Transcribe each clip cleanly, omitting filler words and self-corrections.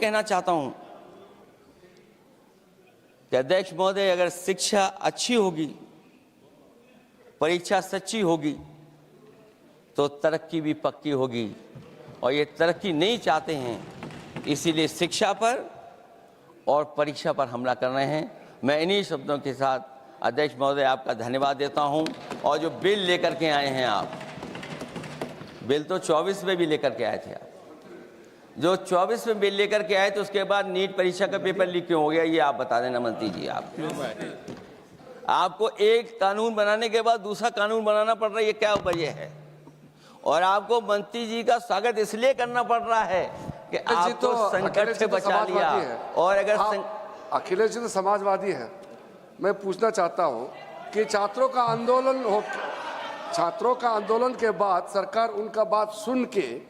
कहना चाहता हूं कि अध्यक्ष महोदय, अगर शिक्षा अच्छी होगी, परीक्षा सच्ची होगी, तो तरक्की भी पक्की होगी। और ये तरक्की नहीं चाहते हैं, इसीलिए शिक्षा पर और परीक्षा पर हमला कर रहे हैं। मैं इन्हीं शब्दों के साथ अध्यक्ष महोदय आपका धन्यवाद देता हूं। और जो बिल लेकर के आए हैं आप, बिल तो 24 में भी लेकर के आए थे आप, जो 24 में बिल लेकर के आए, तो उसके बाद नीट परीक्षा का पेपर लीक क्यों हो गया, ये आप बता देना मंत्री जी। आपको एक कानून बनाने के बाद दूसरा कानून बनाना पड़ रहा है, ये क्या वजह है? और आपको मंत्री जी का स्वागत इसलिए करना पड़ रहा है कि आपको संकट से बचा लिया। और अगर अखिलेश जी तो समाजवादी है। मैं पूछना चाहता हूं कि छात्रों का आंदोलन के बाद सरकार उनका बात सुन के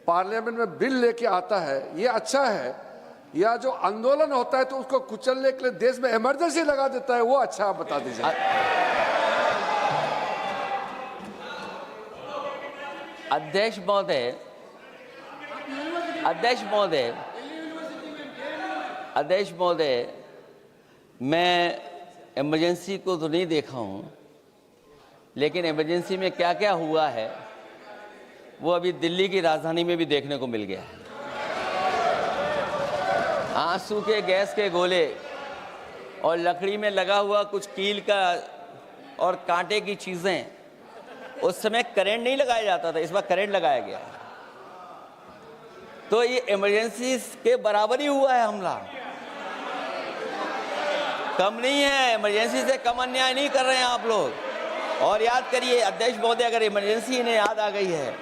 पार्लियामेंट में बिल लेके आता है, ये अच्छा है? या जो आंदोलन होता है तो उसको कुचलने के लिए देश में इमरजेंसी लगा देता है, वो अच्छा? आप बता दीजिए। अध्यक्ष महोदय, मैं इमरजेंसी को तो नहीं देखा हूं, लेकिन इमरजेंसी में क्या क्या हुआ है वो अभी दिल्ली की राजधानी में भी देखने को मिल गया है। आंसू के गैस के गोले और लकड़ी में लगा हुआ कुछ कील का और कांटे की चीजें, उस समय करंट नहीं लगाया जाता था, इस बार करंट लगाया गया। तो ये इमरजेंसी के बराबर ही हुआ है हमला, कम नहीं है। इमरजेंसी से कम अन्याय नहीं कर रहे हैं आप लोग। और याद करिए अध्यक्ष महोदय, अगर इमरजेंसी इन्हें याद आ गई है,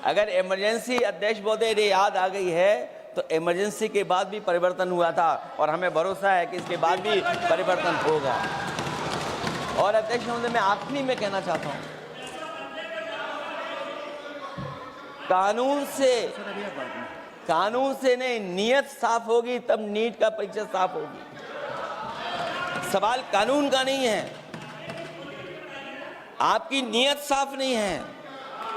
अगर इमरजेंसी अध्यक्ष महोदय ने याद आ गई है, तो इमरजेंसी के बाद भी परिवर्तन हुआ था और हमें भरोसा है कि इसके बाद भी परिवर्तन होगा। और अध्यक्ष महोदय, मैं आखिरी में कहना चाहता हूं, कानून से नहीं, नियत साफ होगी तब नीट का परीक्षा साफ होगी। सवाल कानून का नहीं है, आपकी नियत साफ नहीं है।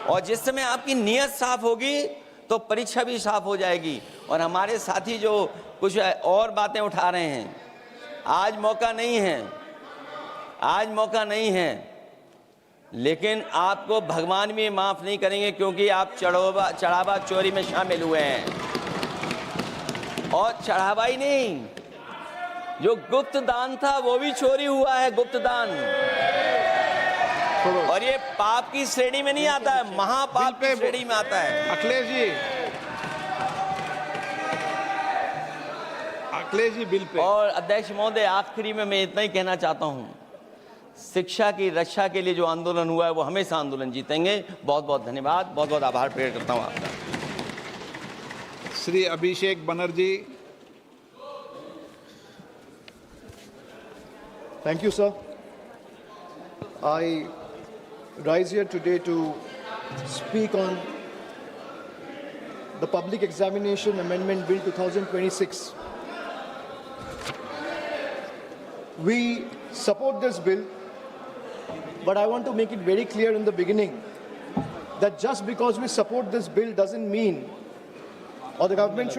और जिस समय आपकी नियत साफ होगी तो परीक्षा भी साफ हो जाएगी। और हमारे साथी जो कुछ और बातें उठा रहे हैं, आज मौका नहीं है, लेकिन आपको भगवान भी माफ नहीं करेंगे, क्योंकि आप चढ़ावा चोरी में शामिल हुए हैं। और चढ़ावा ही नहीं, जो गुप्त दान था वो भी चोरी हुआ है, गुप्त दान। और ये पाप की श्रेणी में नहीं आता है, महापाप की श्रेणी में आता है। Akhilesh ji bill pay. और अध्यक्ष महोदय, आखिरी में मैं इतना ही कहना चाहता हूं, शिक्षा की रक्षा के लिए जो आंदोलन हुआ है वो हमेशा आंदोलन जीतेंगे। बहुत बहुत धन्यवाद, बहुत बहुत आभार प्रकट करता हूं आपका। Shri Abhishek Banerjee. Thank you, sir. I rise here today to speak on the Public Examination Amendment Bill 2026. We support this bill, but I want to make it very clear in the beginning that just because we support this bill doesn't mean, or the government should